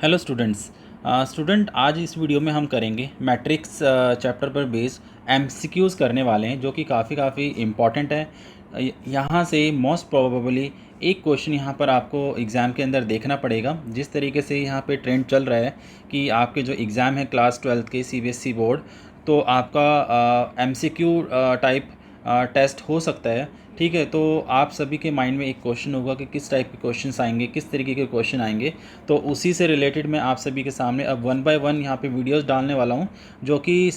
Hello students. आज इस video में हम करेंगे मैट्रिक्स चैप्टर पर बेस्ड एमसीक्यूज़ करने वाले हैं, जो कि काफ़ी इम्पॉर्टेंट है। यहाँ से मोस्ट प्रोबेबली एक क्वेश्चन यहाँ पर आपको एग्ज़ाम के अंदर देखना पड़ेगा। जिस तरीके से यहाँ पे ट्रेंड चल रहा है कि आपके जो एग्ज़ाम है क्लास 12 के सीबीएसई बोर्ड, तो आपका एमसीक्यू टाइप टेस्ट हो सकता है। ठीक है, तो आप सभी के माइंड में एक क्वेश्चन होगा कि किस टाइप के क्वेश्चंस आएंगे, किस तरीके के क्वेश्चन आएंगे। तो उसी से रिलेटेड मैं आप सभी के सामने अब वन बाय वन यहाँ पे वीडियोस डालने वाला हूँ, जो कि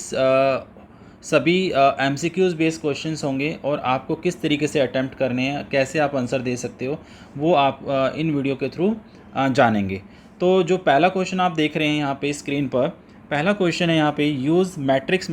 सभी एमसीक्यूज़ बेस्ड क्वेश्चंस होंगे और आपको किस तरीके से अटैम्प्ट करने हैं, कैसे आप आंसर दे सकते हो, वो आप इन वीडियो के थ्रू जानेंगे। तो जो पहला क्वेश्चन आप देख रहे हैं यहाँ पे स्क्रीन पर, पहला क्वेश्चन है यहाँ पे use matrix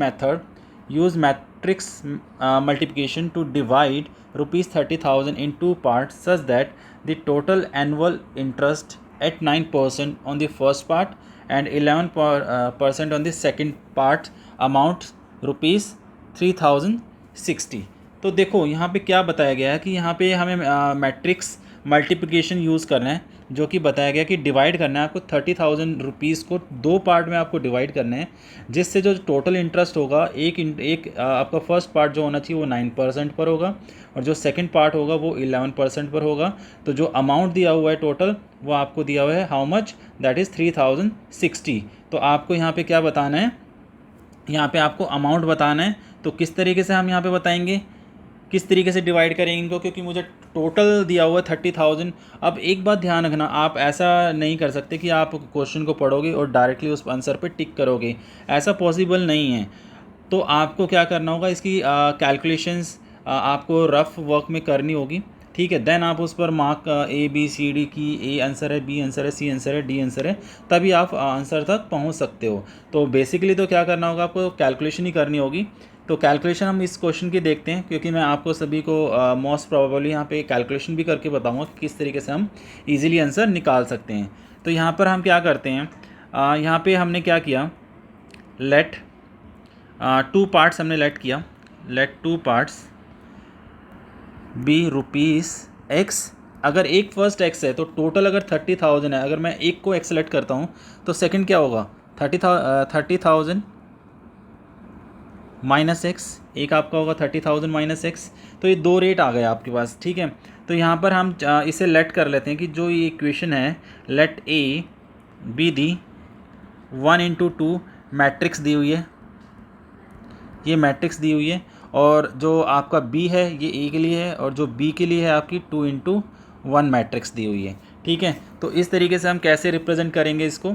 multiplication to divide ₹30,000 in two parts such that the total annual interest at 9% on the first part and 11% on the second part amount ₹3,060। तो देखो यहाँ पे क्या बताया गया है कि यहाँ पे हमें मैट्रिक्स मल्टीप्लिकेशन यूज़ करना है, जो कि बताया गया कि डिवाइड करना है आपको 30,000 रुपीज़ को दो पार्ट में आपको डिवाइड करना है, जिससे जो टोटल इंटरेस्ट होगा आपका फर्स्ट पार्ट जो होना चाहिए वो 9% पर होगा और जो सेकंड पार्ट होगा वो 11% पर होगा। तो जो अमाउंट दिया हुआ है टोटल, वो आपको दिया हुआ है हाउ मच, दैट इज़ 3060। तो आपको यहाँ पे क्या बताना है, यहाँ पे आपको अमाउंट बताना है। तो किस तरीके से हम यहाँ पे बताएंगे, किस तरीके से डिवाइड करेंगे इनको, क्योंकि मुझे टोटल दिया हुआ है 30,000। अब एक बात ध्यान रखना, आप ऐसा नहीं कर सकते कि आप क्वेश्चन को पढ़ोगे और डायरेक्टली उस आंसर पे टिक करोगे, ऐसा पॉसिबल नहीं है। तो आपको क्या करना होगा, इसकी कैलकुलेशंस आपको रफ वर्क में करनी होगी। ठीक है, देन आप उस पर mark A B C D की ए आंसर है, बी आंसर है, सी आंसर है, डी आंसर है, तभी आप आंसर तक पहुंच सकते हो। तो बेसिकली तो क्या करना होगा, आपको कैलकुलेशन ही करनी होगी। तो कैलकुलेशन हम इस क्वेश्चन की देखते हैं, क्योंकि मैं आपको सभी को मोस्ट प्रोबेबली यहाँ पे कैलकुलेशन भी करके बताऊंगा कि किस तरीके से हम इजीली आंसर निकाल सकते हैं। तो यहाँ पर हम क्या करते हैं, यहाँ पे हमने क्या किया, लेट टू पार्ट्स हमने लेट किया, let two parts B rupees X. अगर एक फर्स्ट एक्स है तो टोटल अगर 30,000 है, अगर मैं एक को एक्स सेलेक्ट करता हूँ तो सेकंड क्या होगा, 30,000 माइनस एक्स, एक आपका होगा 30,000 माइनस एक्स। तो ये दो रेट आ गए आपके पास। ठीक है, तो यहाँ पर हम इसे लेट कर लेते हैं कि जो ये इक्वेशन है, let A be the 1 into 2 matrix दी हुई है, ये मैट्रिक्स दी हुई है, और जो आपका बी है ये ए के लिए है और जो बी के लिए है आपकी 2 into 1 मैट्रिक्स दी हुई है। ठीक है, तो इस तरीके से हम कैसे रिप्रेजेंट करेंगे इसको।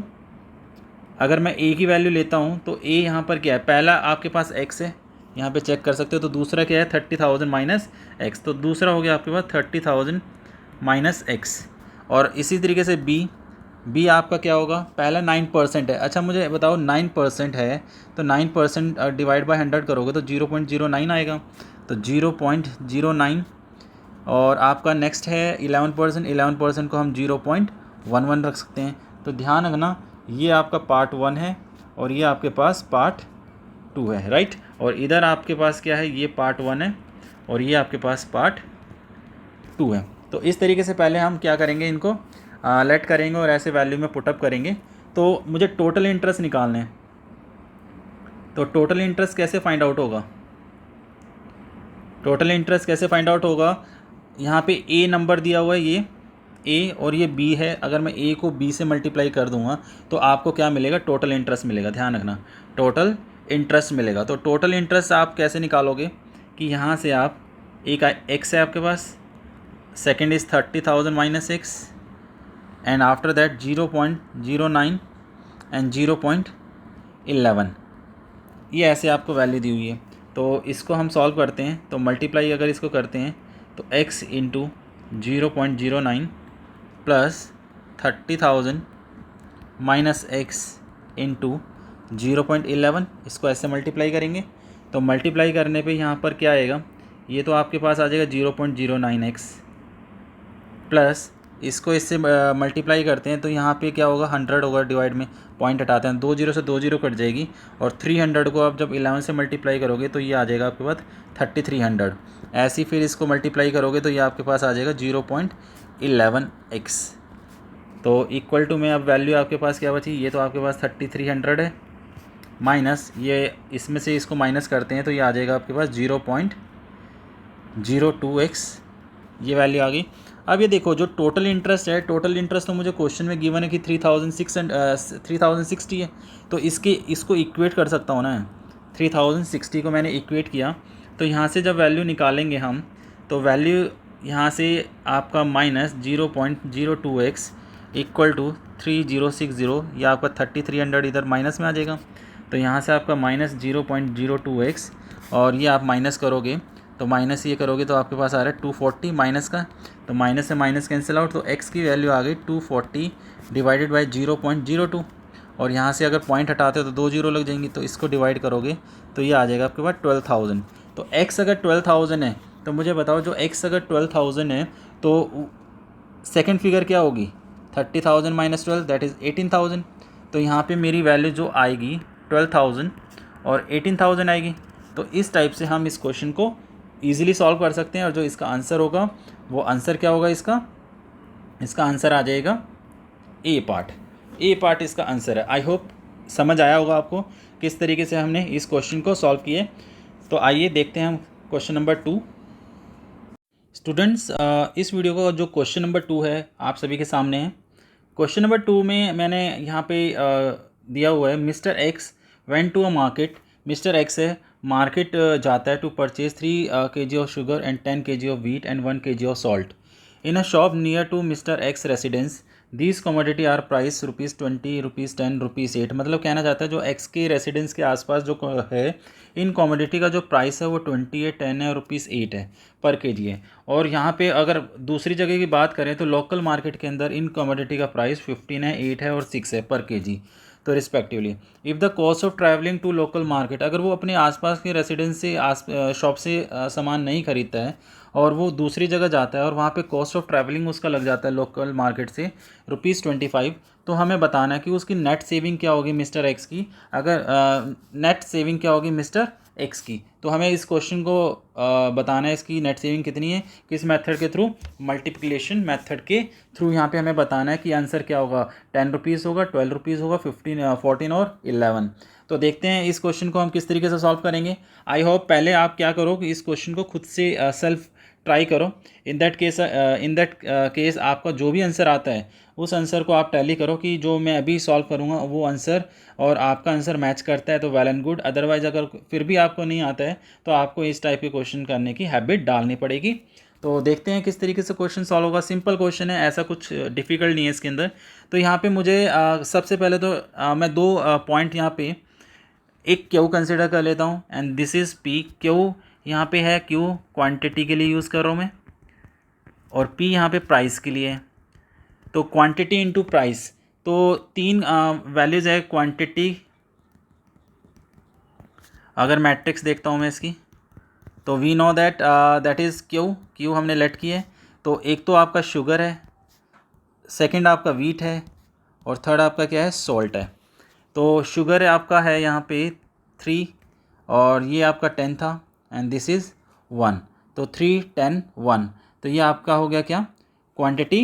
अगर मैं ए की वैल्यू लेता हूँ तो ए यहाँ पर क्या है, पहला आपके पास एक्स है, यहाँ पे चेक कर सकते हो। तो दूसरा क्या है, 30,000 माइनस एक्स, तो दूसरा हो गया आपके पास 30,000 माइनस एक्स। और इसी तरीके से बी आपका क्या होगा, पहला 9% है। अच्छा मुझे बताओ, 9% है तो 9% डिवाइड बाय 100 करोगे तो 0.09 आएगा, तो 0.09। और आपका नेक्स्ट है 11% को हम 0.11 रख सकते हैं। तो ध्यान रखना, ये आपका पार्ट 1 है और ये आपके पास पार्ट 2 है, राइट। और इधर आपके पास क्या है, ये पार्ट 1 है और ये आपके पास पार्ट 2 है। तो इस तरीके से पहले हम क्या करेंगे, इनको लेट करेंगे और ऐसे वैल्यू में पुटअप करेंगे। तो मुझे टोटल इंटरेस्ट निकालना है, तो टोटल इंटरेस्ट कैसे फाइंड आउट होगा, टोटल इंटरेस्ट कैसे फाइंड आउट होगा, यहाँ पे ए नंबर दिया हुआ है, ये ए और ये बी है। अगर मैं ए को बी से मल्टीप्लाई कर दूंगा तो आपको क्या मिलेगा, टोटल इंटरेस्ट मिलेगा। ध्यान रखना, टोटल इंटरेस्ट मिलेगा। तो टोटल इंटरेस्ट आप कैसे निकालोगे कि यहाँ से आप, एक एक्स है आपके पास, second is 30,000 minus x, and after that 0.09 and 0.11, ये ऐसे आपको वैल्यू दी हुई है। तो इसको हम सॉल्व करते हैं, तो मल्टीप्लाई अगर इसको करते हैं तो x into 0.09 plus 30,000 minus x into 0.11, इसको ऐसे मल्टीप्लाई करेंगे। तो मल्टीप्लाई करने पे यहाँ पर क्या आएगा, ये तो आपके पास आ जाएगा 0.09x, प्लस इसको इससे मल्टीप्लाई करते हैं तो यहाँ पे क्या होगा, 100 होगा, डिवाइड में पॉइंट हटाते हैं, 2 0 से 2 0 कट जाएगी। और 300 को आप जब 11 से मल्टीप्लाई करोगे तो ये आ जाएगा आपके पास 3300। ऐसे ही फिर इसको मल्टीप्लाई करोगे तो ये आपके पास आ जाएगा 0.11x। तो इक्वल टू में अब वैल्यू आपके पास क्या बची, ये तो आपके पास 3300 है, माइनस ये इसमें से इसको माइनस करते हैं तो ये आ जाएगा आपके पास 0.02x, ये वैल्यू आ गई। अब ये देखो जो टोटल इंटरेस्ट है, टोटल इंटरेस्ट तो मुझे क्वेश्चन में गिवन है कि 3060 है, तो इसको इक्वेट कर सकता हूँ ना, 3060 को मैंने इक्वेट किया, तो यहाँ से जब वैल्यू निकालेंगे हम, तो वैल्यू यहाँ से आपका माइनस 0.02x इक्वल टू 3060, या आपका 3300 इधर माइनस में आ जाएगा, तो यहाँ से आपका माइनस 0.02x, और ये आप माइनस करोगे तो माइनस ये करोगे तो आपके पास आ रहा है 240 माइनस का, तो माइनस से माइनस कैंसिल आउट, तो x की वैल्यू आ गई 240 डिवाइडेड बाई 0.02, और यहाँ से अगर पॉइंट हटाते हो तो 2 जीरो लग जाएंगी, तो इसको डिवाइड करोगे तो ये आ जाएगा आपके पास 12,000। तो x अगर 12,000 है तो मुझे बताओ जो x अगर 12,000 है तो सेकेंड फिगर क्या होगी, 30,000 माइनस 12 दैट इज़ 18,000। तो यहाँ पे मेरी वैल्यू जो आएगी 12,000 और 18,000 आएगी। तो इस टाइप से हम इस क्वेश्चन को ईजिली सॉल्व कर सकते हैं, और जो इसका आंसर होगा वो आंसर क्या होगा, इसका आंसर आ जाएगा ए पार्ट इसका आंसर है। आई होप समझ आया होगा आपको किस तरीके से हमने इस क्वेश्चन को सॉल्व किए। तो आइए देखते हैं हम क्वेश्चन नंबर 2। स्टूडेंट्स, इस वीडियो का जो क्वेश्चन नंबर 2 है आप सभी के सामने है। क्वेश्चन नंबर 2 में मैंने यहाँ पे दिया हुआ है, mister X went to a market. Mister X है मार्केट जाता है to purchase 3 kg of sugar and 10 kg of wheat and 1 kg of salt in a shop near to mister X residence. These commodity are price ₹20, ₹10, ₹8। मतलब कहना चाहता है जो x के residence के आसपास जो है, इन कमोडिटी का जो प्राइस है वो 20 है, 10 है और ₹8 है पर केजी है। और यहाँ पे अगर दूसरी जगह की बात करें तो लोकल मार्केट के अंदर इन कमोडिटी का प्राइस 15 है, 8 है और 6 है पर केजी, तो respectively. If the cost of travelling to local market, अगर वो अपने आसपास के रेसिडेंस से शॉप से सामान नहीं खरीदता है और वो दूसरी जगह जाता है और वहाँ पे कॉस्ट ऑफ ट्रैवलिंग उसका लग जाता है लोकल मार्केट से ₹25, तो हमें बताना है कि उसकी नेट सेविंग क्या होगी मिस्टर एक्स की। अगर नेट सेविंग क्या होगी मिस्टर एक्स की, तो हमें इस क्वेश्चन को बताना है इसकी नेट सेविंग कितनी है, किस मेथड के थ्रू, मल्टीप्लिकेशन मेथड के थ्रू। यहाँ पे हमें बताना है कि आंसर क्या होगा, ₹10 होगा, ₹12 होगा, 15, 14 और 11। तो देखते हैं इस क्वेश्चन को हम किस तरीके से सॉल्व करेंगे। आई होप पहले आप क्या करो कि इस क्वेश्चन को खुद से सेल्फ ट्राई करो। इन दैट केस आपका जो भी आंसर आता है उस आंसर को आप टैली करो कि जो मैं अभी सॉल्व करूँगा वो आंसर और आपका आंसर मैच करता है तो वेल एंड गुड। अदरवाइज अगर फिर भी आपको नहीं आता है तो आपको इस टाइप के क्वेश्चन करने की हैबिट डालनी पड़ेगी। तो देखते हैं किस तरीके से क्वेश्चन सॉल्व होगा। सिंपल क्वेश्चन है, ऐसा कुछ डिफ़िकल्ट नहीं है इसके अंदर। तो यहाँ पे मुझे सबसे पहले तो मैं दो पॉइंट यहाँ पे एक क्यू कंसिडर कर लेता हूँ and this is P. Q यहाँ पे है, क्यू क्वांटिटी के लिए यूज़ कर रहा हूँ मैं, और पी यहाँ पे प्राइस के लिए है। तो क्वांटिटी इनटू प्राइस, तो तीन वैल्यूज़ है क्वांटिटी। अगर मैट्रिक्स देखता हूँ मैं इसकी, तो we know that is Q हमने लेट की है। तो एक तो आपका शुगर है, सेकंड आपका वीट है, और थर्ड आपका क्या है, सॉल्ट है। तो शुगर आपका है यहाँ पे 3 और ये आपका 10 था एंड दिस इज़ 1, तो 3, 10, 1। तो ये आपका हो गया क्या, क्वांटिटी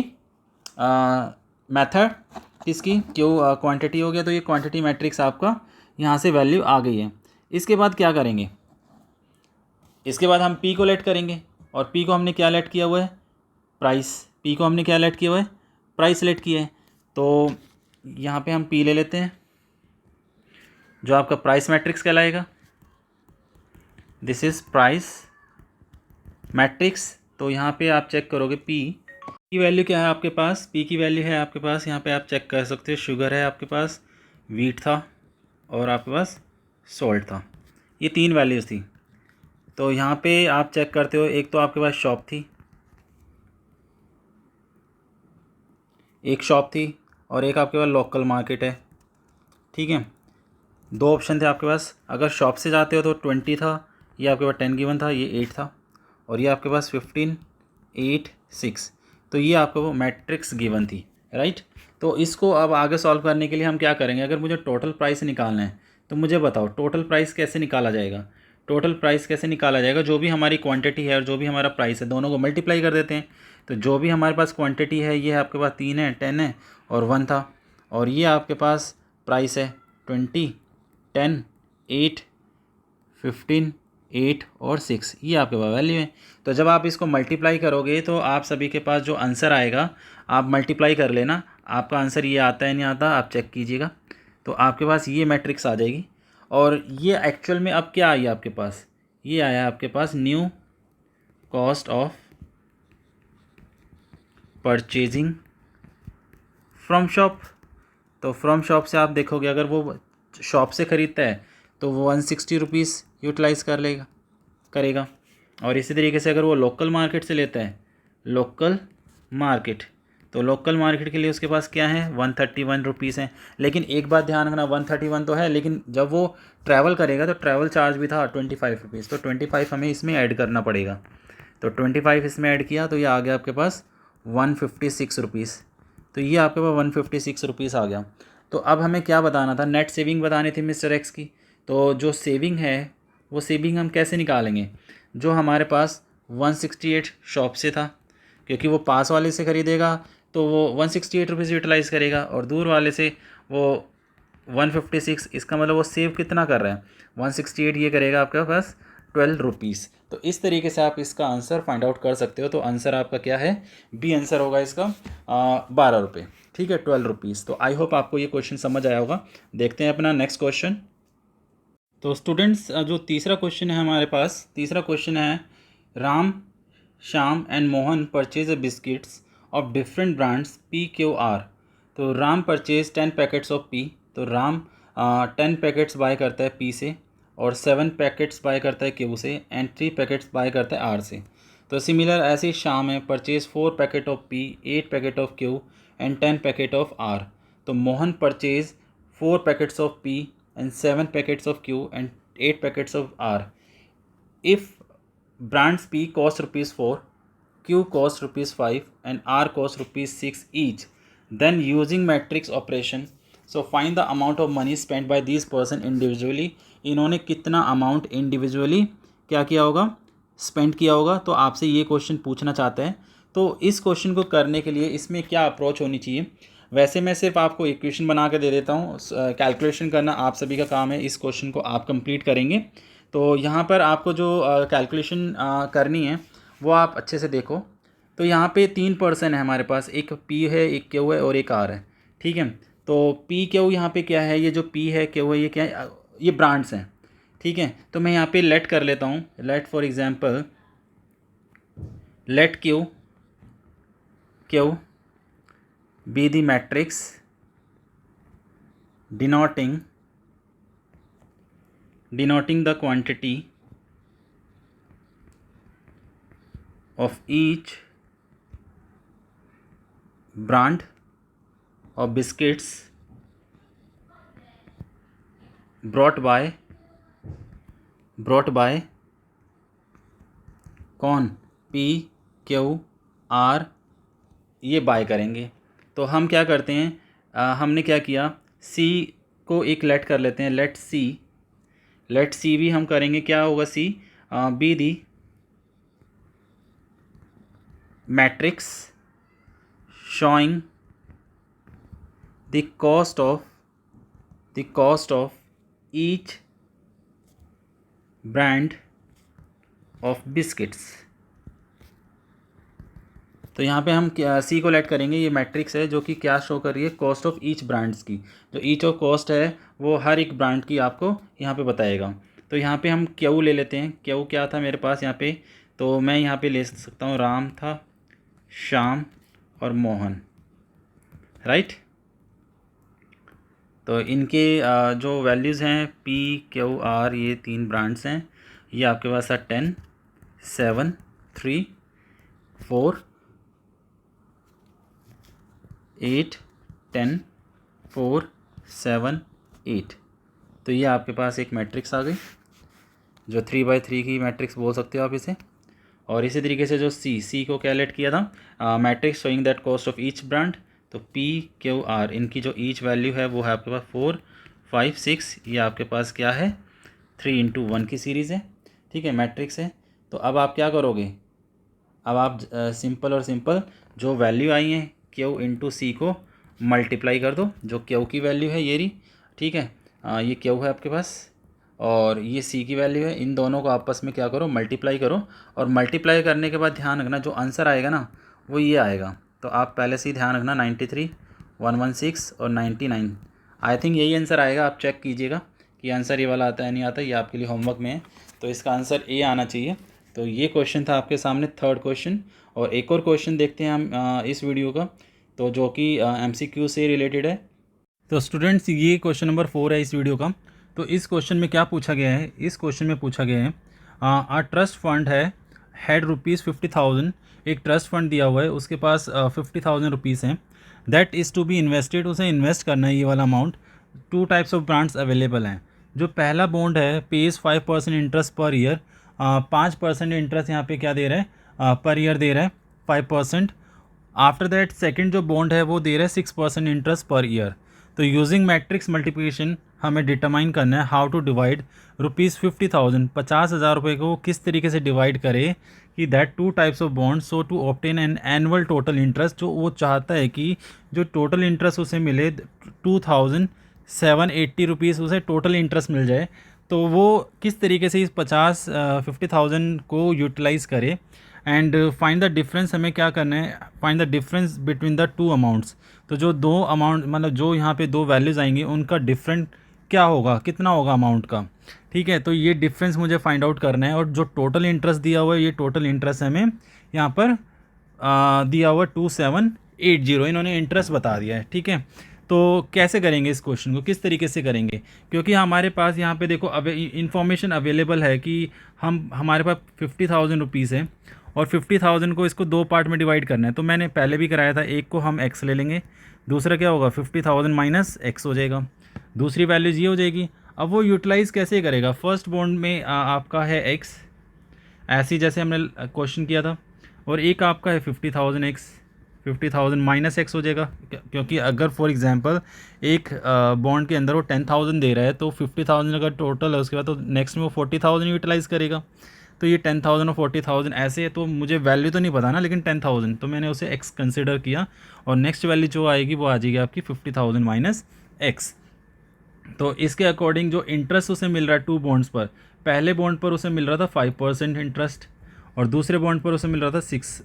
मेथड किसकी, क्यू क्वांटिटी हो गया। तो ये क्वांटिटी मैट्रिक्स आपका यहाँ से वैल्यू आ गई है। इसके बाद क्या करेंगे, इसके बाद हम पी को लेट करेंगे, और पी को हमने क्या लेट किया हुआ है, प्राइस। पी को हमने क्या लेट किया हुआ है, प्राइस लेट किया है। तो यहाँ पे हम पी ले लेते हैं जो आपका प्राइस मैट्रिक्स कहलाएगा। This is price matrix. तो यहाँ पे आप चेक करोगे पी की वैल्यू क्या है आपके पास, पी की वैल्यू है आपके पास, यहाँ पे आप चेक कर सकते हो, शुगर है आपके पास, वीट था और आपके पास सॉल्ट था। ये 3 वैल्यूज़ थी। तो यहाँ पे आप चेक करते हो, एक तो आपके पास शॉप थी, एक शॉप थी और एक आपके पास लोकल मार्केट है, ठीक है। 2 ऑप्शन थे आपके पास। अगर शॉप से जाते हो तो 20 था, ये आपके पास 10 गिवन था, ये 8 था, और ये आपके पास 15, 8, 6। तो ये आपको वो मैट्रिक्स गिवन थी, राइट। तो इसको अब आगे सॉल्व करने के लिए हम क्या करेंगे, अगर मुझे टोटल प्राइस निकालना है तो मुझे बताओ टोटल प्राइस कैसे निकाला जाएगा। टोटल प्राइस कैसे निकाला जाएगा, जो भी हमारी क्वांटिटी है और जो भी हमारा प्राइस है दोनों को मल्टीप्लाई कर देते हैं। तो जो भी हमारे पास क्वांटिटी है ये आपके पास 3 है, 10 है और 1 था। और ये आपके पास प्राइस है 20, 10, 8, 15, 8 और 6, ये आपके पास वैल्यू है। तो जब आप इसको मल्टीप्लाई करोगे तो आप सभी के पास जो आंसर आएगा आप मल्टीप्लाई कर लेना, आपका आंसर ये आता है नहीं आता आप चेक कीजिएगा। तो आपके पास ये मैट्रिक्स आ जाएगी। और ये एक्चुअल में अब क्या आई आपके पास, ये आया आपके पास new cost of purchasing from shop. तो फ्रॉम शॉप से आप देखोगे अगर वो शॉप से ख़रीदता है तो वो 160 रुपीज़ यूटिलाइज़ करेगा। और इसी तरीके से अगर वो लोकल मार्केट से लेता है, लोकल मार्केट, तो लोकल मार्केट के लिए उसके पास क्या है 131 रुपीज़ है। लेकिन एक बात ध्यान रखना 131 तो है, लेकिन जब वो ट्रैवल करेगा तो ट्रैवल चार्ज भी था 25 रुपीज़, तो 25 हमें इसमें ऐड करना पड़ेगा। तो 25 इसमें ऐड किया तो ये आ गया आपके पास 156 रुपीज़। तो ये आपके पास 156 रुपीज़ आ गया। तो अब हमें क्या बताना था, नेट सेविंग बतानी थी मिस्टर एक्स की। तो जो सेविंग है वो सेविंग हम कैसे निकालेंगे, जो हमारे पास 168 शॉप से था, क्योंकि वो पास वाले से ख़रीदेगा तो वो 168 रुपीज़ यूटिलाइज़ करेगा और दूर वाले से वो 156, इसका मतलब वो सेव कितना कर रहा है 168, ये करेगा आपके पास 12 रुपीज़। तो इस तरीके से आप इसका आंसर फाइंड आउट कर सकते हो। तो आंसर आपका क्या है, बी आंसर होगा इसका 12 रुपये, ठीक है, 12 रुपीज़। तो आई होप आपको ये क्वेश्चन समझ आया होगा। देखते हैं अपना नेक्स्ट क्वेश्चन। तो स्टूडेंट्स जो तीसरा क्वेश्चन है हमारे पास, तीसरा क्वेश्चन है Ram, Shyam and Mohan purchase a biscuits of different brands PQR। तो Ram purchase 10 packets of P. तो राम 10 पैकेट्स बाय करता है पी से और 7 पैकेट्स बाय करता है क्यू से एंड 3 पैकेट्स बाय करता है आर से। तो सिमिलर ऐसे ही श्याम है purchase 4 packet of P, 8 packet of Q and 10 packet of R. तो Mohan purchase 4 packets of P and 7 packets of Q and 8 packets of R. If brands P cost rupees 4, Q cost rupees 5 and R cost rupees 6 each, then using matrix operation, so find the amount of money spent by these person individually. इन्होंने कितना amount individually क्या किया होगा, spend किया होगा। तो आपसे ये क्वेश्चन पूछना चाहता है। तो इस क्वेश्चन को करने के लिए इसमें क्या अप्रोच होनी चाहिए, वैसे मैं सिर्फ आपको इक्वेशन बना के दे देता हूँ, कैलकुलेशन करना आप सभी का काम है, इस क्वेश्चन को आप कंप्लीट करेंगे। तो यहाँ पर आपको जो कैलकुलेशन करनी है वो आप अच्छे से देखो। तो यहाँ पे 3 पर्सन है हमारे पास, एक पी है, एक क्यू है और एक आर है, ठीक है। तो पी क्यू यहाँ पे क्या है, ये जो पी है क्यू है ये क्या है, ये ब्रांड्स हैं, ठीक है। तो मैं यहाँ पे लेट कर लेता हूँ, let for example let Q be the matrix denoting the quantity of each brand of biscuits brought by कौन, P Q R, ये बाय करेंगे। तो हम क्या करते हैं, हमने क्या किया, सी को एक लेट कर लेते हैं, लेट सी भी हम करेंगे, क्या होगा C, B the matrix showing the cost of each brand of biscuits. तो यहाँ पे हम सी को लेट करेंगे, ये मैट्रिक्स है जो कि क्या शो कर रही है, कॉस्ट ऑफ ईच ब्रांड्स की। जो ईच ऑफ कॉस्ट है वो हर एक ब्रांड की आपको यहाँ पे बताएगा। तो यहाँ पे हम क्यू ले लेते हैं, क्यू क्या था मेरे पास यहाँ पे, तो मैं यहाँ पे ले सकता हूँ राम था, श्याम और मोहन, राइट। तो इनके जो वैल्यूज़ हैं PQR, ये 3 ब्रांड्स हैं। ये आपके पास है 10, 7, 3, 4, 8, 10, 4, 7, 8। तो ये आपके पास एक मैट्रिक्स आ गई, जो 3x3 की मैट्रिक्स बोल सकते हो आप इसे। और इसी तरीके से जो सी को क्या लेट किया था, matrix showing that cost of each brand. तो PQR इनकी जो ईच वैल्यू है वो है आपके पास 4, 5, 6। ये आपके पास क्या है 3 × 1 की सीरीज़ है, ठीक है, मैट्रिक्स है। तो अब आप क्या करोगे, अब आप सिंपल और सिंपल जो वैल्यू आई है क्यू इंटू सी को मल्टीप्लाई कर दो। जो क्यू की वैल्यू है ये रही, ठीक है, ये क्यू है आपके पास और ये सी की वैल्यू है। इन दोनों को आपस में क्या करो, मल्टीप्लाई करो। और मल्टीप्लाई करने के बाद ध्यान रखना जो आंसर आएगा ना वो ये आएगा। तो आप पहले से ही ध्यान रखना 93, 116 और 99, आई थिंक यही आंसर आएगा। आप चेक कीजिएगा कि आंसर ये वाला आता है नहीं आता, ये आपके लिए होमवर्क में है। तो इसका आंसर ए आना चाहिए। तो ये क्वेश्चन था आपके सामने, थर्ड क्वेश्चन। और एक और क्वेश्चन देखते हैं हम इस वीडियो का, तो जो कि MCQ से रिलेटेड है। तो स्टूडेंट्स ये क्वेश्चन नंबर 4 है इस वीडियो का। तो इस क्वेश्चन में क्या पूछा गया है, इस क्वेश्चन में पूछा गया है ट्रस्ट फंड है, हैड ₹50,000, एक ट्रस्ट फंड दिया हुआ है, उसके पास 50,000 रुपीज़ हैं। That is to be invested, उसे इन्वेस्ट करना है ये वाला amount. 2 types of bonds available हैं। जो पहला बॉन्ड है pays 5% interest per year, 5% interest यहाँ पे क्या दे रहा है, पर ईयर दे रहा है 5%। आफ्टर दैट सेकंड जो बॉन्ड है वो दे रहा है 6% इंटरेस्ट पर ईयर। तो यूजिंग मैट्रिक्स मल्टीप्लिकेशन हमें डिटरमाइन करना है हाउ टू डिवाइड ₹50,000, 50,000 रुपये को किस तरीके से डिवाइड करे कि that 2 types of bond so to obtain an annual total interest. जो वो चाहता है कि जो टोटल इंटरेस्ट उसे मिले 2,780 रुपीज़ उसे टोटल इंटरेस्ट मिल जाए। तो वो किस तरीके से इस 50,000 को यूटिलाइज़ करे। एंड फाइंड द डिफरेंस, हमें क्या करना है, find the difference between the 2 amounts. तो जो 2 अमाउंट मतलब जो यहाँ पे 2 वैल्यूज़ आएंगी उनका डिफरेंट क्या होगा, कितना होगा अमाउंट का, ठीक है। तो ये डिफरेंस मुझे फाइंड आउट करना है। और जो टोटल इंटरेस्ट दिया हुआ है ये टोटल इंटरेस्ट हमें यहाँ पर दिया हुआ 2,780, इन्होंने इंटरेस्ट बता दिया है, ठीक है। तो कैसे करेंगे इस क्वेश्चन को, किस तरीके से करेंगे, क्योंकि हमारे पास यहाँ पे देखो अब इंफॉर्मेशन अवेलेबल है कि हमारे पास 50,000 रुपीज़ है और 50,000 को इसको 2 पार्ट में डिवाइड करना है। तो मैंने पहले भी कराया था, एक को हम x ले लेंगे, दूसरा क्या होगा 50,000 माइनस x हो जाएगा, दूसरी वैल्यूज ये हो जाएगी। अब वो यूटिलाइज़ कैसे करेगा, फर्स्ट बॉन्ड में आपका है x, ऐसे ही जैसे हमने क्वेश्चन किया था, और एक आपका है 50,000 x, 50,000 माइनस x हो जाएगा। क्योंकि अगर फॉर एग्जांपल एक बॉन्ड के अंदर वो 10,000 दे रहा है तो 50,000 अगर टोटल है उसके बाद तो नेक्स्ट में वो 40,000 यूटिलाइज़ करेगा। तो ये 10,000 और 40,000 ऐसे है, तो मुझे वैल्यू तो नहीं पता ना, लेकिन 10,000 तो मैंने उसे x कंसिडर किया और नेक्स्ट वैल्यू जो आएगी वो आ जाएगी आपकी 50,000 माइनस x। तो इसके अकॉर्डिंग जो इंटरेस्ट उसे मिल रहा है 2 बॉन्ड्स पर, पहले बॉन्ड पर उसे मिल रहा था 5% इंटरेस्ट और दूसरे बॉन्ड पर उसे मिल रहा था 6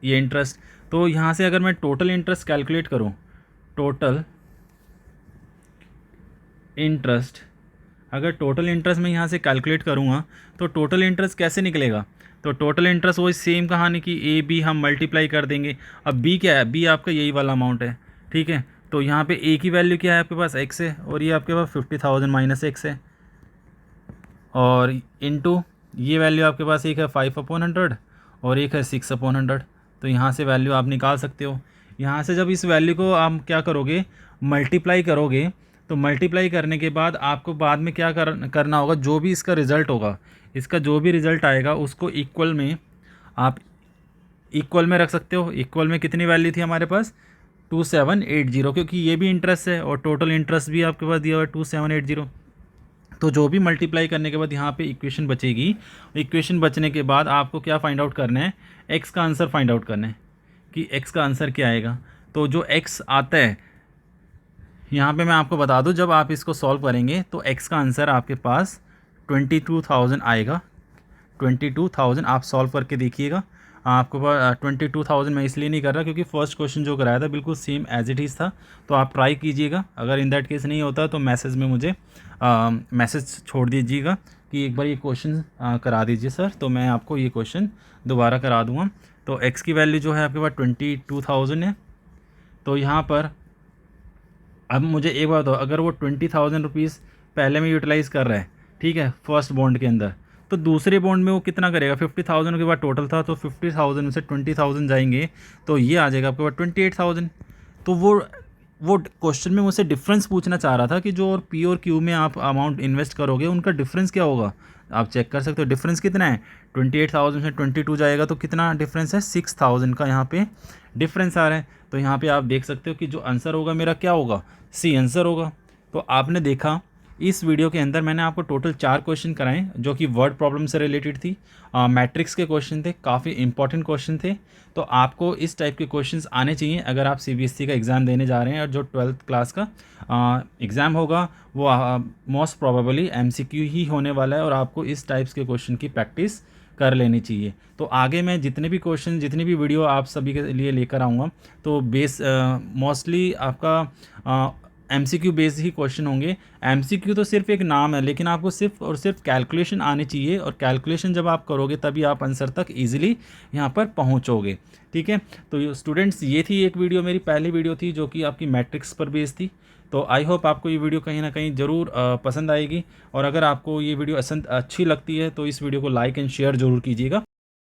ये इंटरेस्ट। तो यहाँ से अगर मैं टोटल इंटरेस्ट कैलकुलेट करूँ, टोटल इंटरेस्ट, अगर टोटल इंटरेस्ट मैं यहाँ से कैलकुलेट करूँगा तो टोटल इंटरेस्ट कैसे निकलेगा, तो टोटल इंटरेस्ट वही सेम कहानी की ए बी हम मल्टीप्लाई कर देंगे। अब बी क्या है, बी आपका यही वाला अमाउंट है, ठीक है। तो यहाँ पे ए की वैल्यू क्या है आपके पास x है और ये आपके पास 50,000 माइनस x है, और इनटू ये वैल्यू आपके पास एक है 5/100 और एक है 6/100। तो यहाँ से वैल्यू आप निकाल सकते हो। यहाँ से जब इस वैल्यू को आप क्या करोगे, मल्टीप्लाई करोगे, तो मल्टीप्लाई करने के बाद आपको बाद में क्या करना होगा, जो भी इसका रिज़ल्ट होगा, इसका जो भी रिज़ल्ट आएगा उसको इक्वल में आप इक्वल में रख सकते हो। इक्वल में कितनी वैल्यू थी हमारे पास 2,780, क्योंकि ये भी इंटरेस्ट है और टोटल इंटरेस्ट भी आपके पास दिया हुआ है 2,780। तो जो भी मल्टीप्लाई करने के बाद यहाँ पे इक्वेशन बचेगी, इक्वेशन बचने के बाद आपको क्या फाइंड आउट करना है, x का आंसर फाइंड आउट करना है कि x का आंसर क्या आएगा। तो जो x आता है यहाँ पे मैं आपको बता दूँ, जब आप इसको सॉल्व करेंगे तो x का आंसर आपके पास 22,000 आएगा। 22,000 आप सॉल्व करके देखिएगा। आपको 22,000 मैं इसलिए नहीं कर रहा क्योंकि फर्स्ट क्वेश्चन जो कराया था बिल्कुल सेम एज इट इज़ था। तो आप ट्राई कीजिएगा, अगर इन दैट केस नहीं होता तो मैसेज में मुझे मैसेज छोड़ दीजिएगा कि एक बार ये क्वेश्चन करा दीजिए सर, तो मैं आपको ये क्वेश्चन दोबारा करा दूँगा। तो x की वैल्यू जो है आपके पास 22,000 है। तो यहाँ पर अब मुझे एक बात हो, अगर वो 20,000 रुपीज़ पहले में यूटिलाइज़ कर रहा है, ठीक है, फर्स्ट बॉन्ड के अंदर, तो दूसरे बॉन्ड में वो कितना करेगा, 50,000 के बाद टोटल था तो 50,000 में से 20,000 जाएंगे तो ये आ जाएगा आपके पास 28,000। तो वो क्वेश्चन में मुझसे डिफरेंस पूछना चाह रहा था कि जो और पी और क्यू में आप अमाउंट इन्वेस्ट करोगे उनका डिफरेंस क्या होगा। आप चेक कर सकते हो डिफरेंस कितना है, 28,000 से 22 जाएगा तो कितना डिफरेंस है, 6,000 का यहाँ पे डिफरेंस आ रहा है। तो यहाँ पे आप देख सकते हो कि जो आंसर होगा मेरा क्या होगा, सी आंसर होगा। तो आपने देखा इस वीडियो के अंदर मैंने आपको टोटल 4 क्वेश्चन कराए जो कि वर्ड प्रॉब्लम से रिलेटेड थी, मैट्रिक्स के क्वेश्चन थे, काफ़ी इंपॉर्टेंट क्वेश्चन थे। तो आपको इस टाइप के क्वेश्चंस आने चाहिए अगर आप सीबीएसई का एग्ज़ाम देने जा रहे हैं, और जो 12th क्लास का एग्ज़ाम होगा वो मोस्ट प्रोबेबली एमसीक्यू ही होने वाला है, और आपको इस टाइप्स के क्वेश्चन की प्रैक्टिस कर लेनी चाहिए। तो आगे मैं जितने भी क्वेश्चन, जितनी भी वीडियो आप सभी के लिए लेकर आऊँगा, तो बेस मोस्टली आपका एमसीक्यू बेस्ड ही क्वेश्चन होंगे। एमसीक्यू तो सिर्फ एक नाम है, लेकिन आपको सिर्फ और सिर्फ कैलकुलेशन आनी चाहिए, और कैलकुलेशन जब आप करोगे तभी आप आंसर तक इजीली यहाँ पर पहुँचोगे। ठीक है, तो स्टूडेंट्स ये थी एक वीडियो, मेरी पहली वीडियो थी जो कि आपकी मैट्रिक्स पर बेस्ड थी। तो आई होप आपको ये वीडियो कहीं ना कहीं ज़रूर पसंद आएगी, और अगर आपको ये वीडियो अच्छी लगती है तो इस वीडियो को लाइक एंड शेयर ज़रूर कीजिएगा।